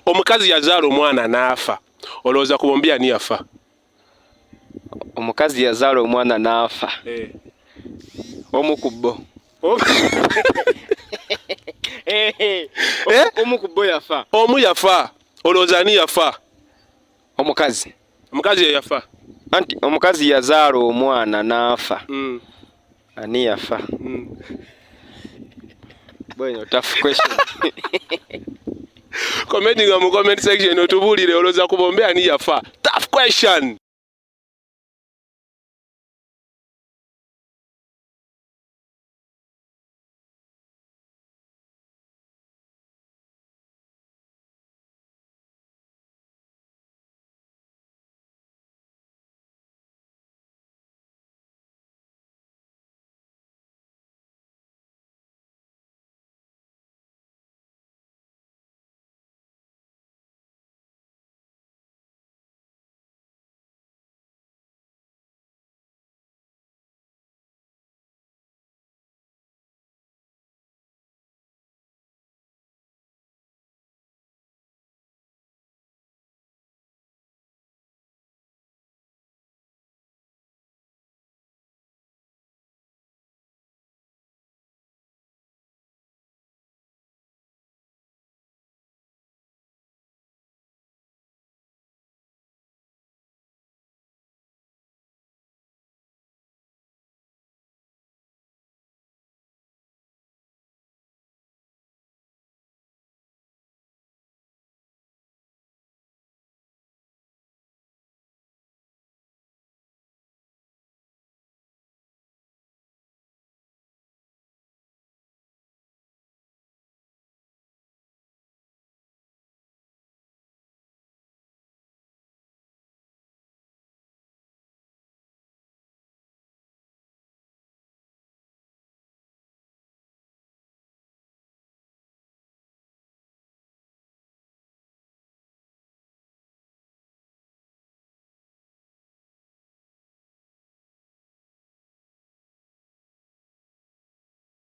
Omukazi yazaala omwana n'afa. Olowooza ku bombi ani yafa? Omukazi yazaala omwana n'afa. Omu ku bo. Omu ku bo yafa. Omu yafa. Olowooza ani yafa? Omukazi. Omukazi ye yafa. Anti omukazi yazaala omwana n'afa. Ani yafa? Bwenyo tough question. Commenting mu comment section otubuulire olowooza ku bombi ani yafa? Tough question.